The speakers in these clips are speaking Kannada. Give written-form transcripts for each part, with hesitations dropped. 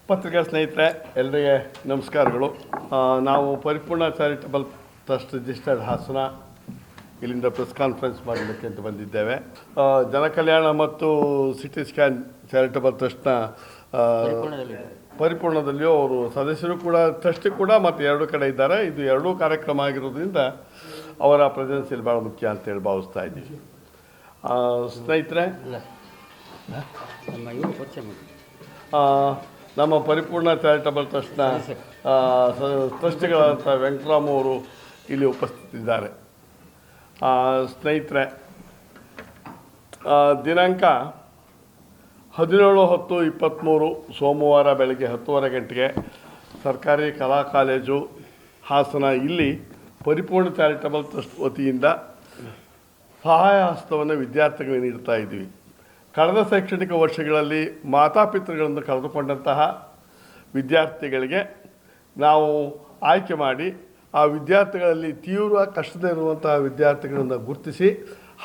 ಪತ್ರಿಕಾ ಸ್ನೇಹಿತರೆ ಎಲ್ಲರಿಗೆ ನಮಸ್ಕಾರಗಳು. ನಾವು ಪರಿಪೂರ್ಣ ಚಾರಿಟಬಲ್ ಟ್ರಸ್ಟ್ ರಿಜಿಸ್ಟರ್ಡ್ ಹಾಸನ ಇಲ್ಲಿಂದ ಪ್ರೆಸ್ ಕಾನ್ಫರೆನ್ಸ್ ಮಾಡಲಿಕ್ಕೆ ಅಂತ ಬಂದಿದ್ದೇವೆ. ಜನಕಲ್ಯಾಣ ಮತ್ತು ಸಿಟಿ ಸ್ಕ್ಯಾನ್ ಚಾರಿಟಬಲ್ ಟ್ರಸ್ಟ್ನ ಪರಿಪೂರ್ಣದಲ್ಲಿಯೂ ಅವರು ಸದಸ್ಯರು ಕೂಡ ಟ್ರಸ್ಟ್ ಕೂಡ ಮತ್ತು ಎರಡು ಕಡೆ ಇದ್ದಾರೆ. ಇದು ಎರಡೂ ಕಾರ್ಯಕ್ರಮ ಆಗಿರೋದ್ರಿಂದ ಅವರ ಪ್ರೆಸೆನ್ಸ್ ಇಲ್ಲಿ ಭಾಳ ಮುಖ್ಯ ಅಂತೇಳಿ ಭಾವಿಸ್ತಾ ಇದ್ದೀವಿ. ಸ್ನೇಹಿತರೆ, ನಮ್ಮ ಪರಿಪೂರ್ಣ ಚಾರಿಟಬಲ್ ಟ್ರಸ್ಟ್ನ ಟ್ರಸ್ಟಿಗಳಂಥ ವೆಂಕಟರಾಮ್ ಅವರು ಇಲ್ಲಿ ಉಪಸ್ಥಿತಿದ್ದಾರೆ. ಸ್ನೇಹಿತರೆ, ದಿನಾಂಕ 17/10/23 ಸೋಮವಾರ ಬೆಳಗ್ಗೆ 10:30 ಗಂಟೆಗೆ ಸರ್ಕಾರಿ ಕಲಾ ಕಾಲೇಜು ಹಾಸನ ಇಲ್ಲಿ ಪರಿಪೂರ್ಣ ಚಾರಿಟಬಲ್ ಟ್ರಸ್ಟ್ ವತಿಯಿಂದ ಸಹಾಯ ಹಸ್ತವನ್ನು ವಿದ್ಯಾರ್ಥಿಗಳಿಗೆ ನೀಡ್ತಾ ಇದ್ದೀವಿ. ಕಳೆದ ಶೈಕ್ಷಣಿಕ ವರ್ಷಗಳಲ್ಲಿ ಮಾತಾಪಿತೃಗಳನ್ನು ಕಳೆದುಕೊಂಡಂತಹ ವಿದ್ಯಾರ್ಥಿಗಳಿಗೆ ನಾವು ಆಯ್ಕೆ ಮಾಡಿ ಆ ವಿದ್ಯಾರ್ಥಿಗಳಲ್ಲಿ ತೀವ್ರ ಕಷ್ಟದಲ್ಲಿರುವಂತಹ ವಿದ್ಯಾರ್ಥಿಗಳನ್ನು ಗುರುತಿಸಿ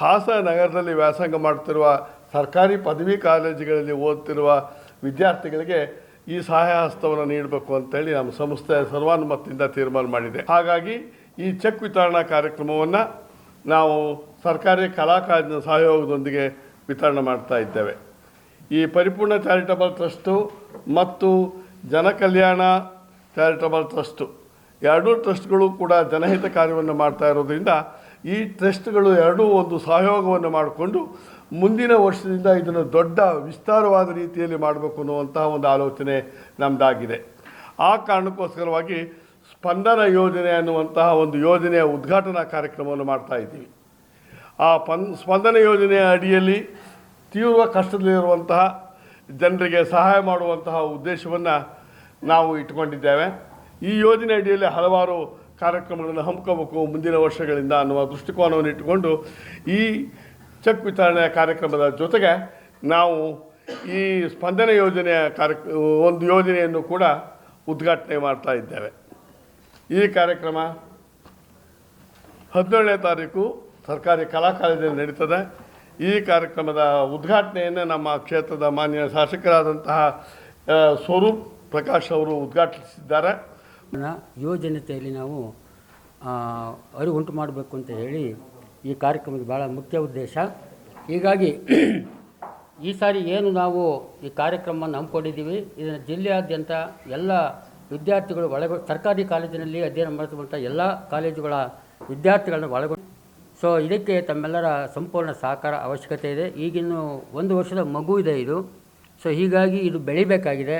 ಹಾಸನ ನಗರದಲ್ಲಿ ವ್ಯಾಸಂಗ ಮಾಡುತ್ತಿರುವ ಸರ್ಕಾರಿ ಪದವಿ ಕಾಲೇಜುಗಳಲ್ಲಿ ಓದುತ್ತಿರುವ ವಿದ್ಯಾರ್ಥಿಗಳಿಗೆ ಈ ಸಹಾಯ ಹಸ್ತವನ್ನು ನೀಡಬೇಕು ಅಂತೇಳಿ ನಮ್ಮ ಸಂಸ್ಥೆ ಸರ್ವಾನುಮತದಿಂದ ತೀರ್ಮಾನ ಮಾಡಿದೆ. ಹಾಗಾಗಿ ಈ ಚೆಕ್ ವಿತರಣಾ ಕಾರ್ಯಕ್ರಮವನ್ನು ನಾವು ಸರ್ಕಾರಿ ಕಲಾ ಕಾಲೇಜಿನ ಸಹಯೋಗದೊಂದಿಗೆ ವಿತರಣೆ ಮಾಡ್ತಾ ಇದ್ದೇವೆ. ಈ ಪರಿಪೂರ್ಣ ಚಾರಿಟಬಲ್ ಟ್ರಸ್ಟು ಮತ್ತು ಜನಕಲ್ಯಾಣ ಚಾರಿಟಬಲ್ ಟ್ರಸ್ಟು ಎರಡೂ ಟ್ರಸ್ಟ್ಗಳು ಕೂಡ ಜನಹಿತ ಕಾರ್ಯವನ್ನು ಮಾಡ್ತಾ ಇರೋದ್ರಿಂದ ಈ ಟ್ರಸ್ಟ್ಗಳು ಎರಡೂ ಒಂದು ಸಹಯೋಗವನ್ನು ಮಾಡಿಕೊಂಡು ಮುಂದಿನ ವರ್ಷದಿಂದ ಇದನ್ನು ದೊಡ್ಡ ವಿಸ್ತಾರವಾದ ರೀತಿಯಲ್ಲಿ ಮಾಡಬೇಕು ಅನ್ನುವಂತಹ ಒಂದು ಆಲೋಚನೆ ನಮ್ಮದಾಗಿದೆ. ಆ ಕಾರಣಕ್ಕೋಸ್ಕರವಾಗಿ ಸ್ಪಂದನ ಯೋಜನೆ ಅನ್ನುವಂತಹ ಒಂದು ಯೋಜನೆಯ ಉದ್ಘಾಟನಾ ಕಾರ್ಯಕ್ರಮವನ್ನು ಮಾಡ್ತಾ ಇದ್ದೀವಿ. ಆ ಸ್ಪಂದನ ಯೋಜನೆಯ ಅಡಿಯಲ್ಲಿ ತೀವ್ರ ಕಷ್ಟದಲ್ಲಿರುವಂತಹ ಜನರಿಗೆ ಸಹಾಯ ಮಾಡುವಂತಹ ಉದ್ದೇಶವನ್ನು ನಾವು ಇಟ್ಕೊಂಡಿದ್ದೇವೆ. ಈ ಯೋಜನೆ ಅಡಿಯಲ್ಲಿ ಹಲವಾರು ಕಾರ್ಯಕ್ರಮಗಳನ್ನು ಹಮ್ಮಿಕೋಬೇಕು ಮುಂದಿನ ವರ್ಷಗಳಿಂದ ಅನ್ನುವ ದೃಷ್ಟಿಕೋನವನ್ನು ಇಟ್ಟುಕೊಂಡು ಈ ಚೆಕ್ ವಿತರಣೆಯ ಕಾರ್ಯಕ್ರಮದ ಜೊತೆಗೆ ನಾವು ಈ ಸ್ಪಂದನ ಯೋಜನೆಯ ಒಂದು ಯೋಜನೆಯನ್ನು ಕೂಡ ಉದ್ಘಾಟನೆ ಮಾಡ್ತಾ ಇದ್ದೇವೆ. ಈ ಕಾರ್ಯಕ್ರಮ 17ನೇ ತಾರೀಕು ಸರ್ಕಾರಿ ಕಲಾ ಕಾಲೇಜಲ್ಲಿ ನಡೀತದೆ. ಈ ಕಾರ್ಯಕ್ರಮದ ಉದ್ಘಾಟನೆಯನ್ನು ನಮ್ಮ ಕ್ಷೇತ್ರದ ಮಾನ್ಯ ಶಾಸಕರಾದಂತಹ ಸ್ವರೂಪ್ ಪ್ರಕಾಶ್ ಅವರು ಉದ್ಘಾಟಿಸಿದ್ದಾರೆ. ಯೋಜನೆತೆಯಲ್ಲಿ ನಾವು ಅರಿವು ಉಂಟು ಮಾಡಬೇಕು ಅಂತ ಹೇಳಿ ಈ ಕಾರ್ಯಕ್ರಮದ ಭಾಳ ಮುಖ್ಯ ಉದ್ದೇಶ. ಹೀಗಾಗಿ ಈ ಸಾರಿ ಏನು ನಾವು ಈ ಕಾರ್ಯಕ್ರಮವನ್ನು ಹಮ್ಮಿಕೊಂಡಿದ್ದೀವಿ, ಇದನ್ನು ಜಿಲ್ಲೆಯಾದ್ಯಂತ ಎಲ್ಲ ವಿದ್ಯಾರ್ಥಿಗಳು ಸರ್ಕಾರಿ ಕಾಲೇಜಿನಲ್ಲಿ ಅಧ್ಯಯನ ಮಾಡುವಂಥ ಎಲ್ಲ ಕಾಲೇಜುಗಳ ವಿದ್ಯಾರ್ಥಿಗಳನ್ನು ಒಳಗೊಂಡು ಸೊ ಇದಕ್ಕೆ ತಮ್ಮೆಲ್ಲರ ಸಂಪೂರ್ಣ ಸಹಕಾರ ಅವಶ್ಯಕತೆ ಇದೆ. ಈಗಿನ್ನು 1 ವರ್ಷದ ಮಗು ಇದೆ ಇದು. ಸೊ ಹೀಗಾಗಿ ಇದು ಬೆಳಿಬೇಕಾಗಿದೆ.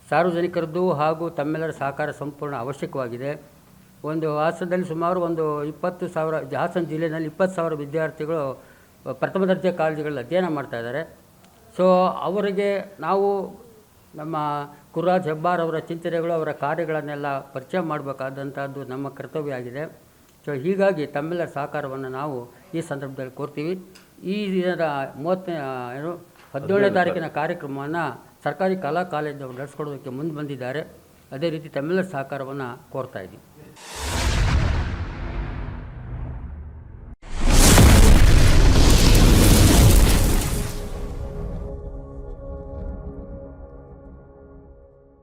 ಸಾರ್ವಜನಿಕರದ್ದು ಹಾಗೂ ತಮ್ಮೆಲ್ಲರ ಸಹಕಾರ ಸಂಪೂರ್ಣ ಅವಶ್ಯಕವಾಗಿದೆ. ಒಂದು ಹಾಸನದಲ್ಲಿ ಸುಮಾರು ಒಂದು 20,000 ಹಾಸನ ಜಿಲ್ಲೆಯಲ್ಲಿ 20,000 ವಿದ್ಯಾರ್ಥಿಗಳು ಪ್ರಥಮ ದರ್ಜೆ ಕಾಲೇಜುಗಳಲ್ಲಿ ಅಧ್ಯಯನ ಮಾಡ್ತಾಯಿದ್ದಾರೆ. ಸೊ ಅವರಿಗೆ ನಾವು ನಮ್ಮ ಕುರ್ರಾಜ್ ಹೆಬ್ಬಾರ್ ಅವರ ಚಿಂತನೆಗಳು, ಅವರ ಕಾರ್ಯಗಳನ್ನೆಲ್ಲ ಪರಿಚಯ ಮಾಡಬೇಕಾದಂಥದ್ದು ನಮ್ಮ ಕರ್ತವ್ಯ ಆಗಿದೆ. ಸೊ ಹೀಗಾಗಿ ತಮ್ಮೆಲ್ಲರ ಸಹಕಾರವನ್ನು ನಾವು ಈ ಸಂದರ್ಭದಲ್ಲಿ ಕೋರ್ತೀವಿ. ಈ ದಿನದ 17ನೇ ತಾರೀಕಿನ ಕಾರ್ಯಕ್ರಮವನ್ನು ಸರ್ಕಾರಿ ಕಲಾ ಕಾಲೇಜು ನಡೆಸ್ಕೊಡೋದಕ್ಕೆ ಮುಂದೆ ಬಂದಿದ್ದಾರೆ. ಅದೇ ರೀತಿ ತಮ್ಮೆಲ್ಲರ ಸಹಕಾರವನ್ನು ಕೋರ್ತಾ ಇದ್ದೀವಿ.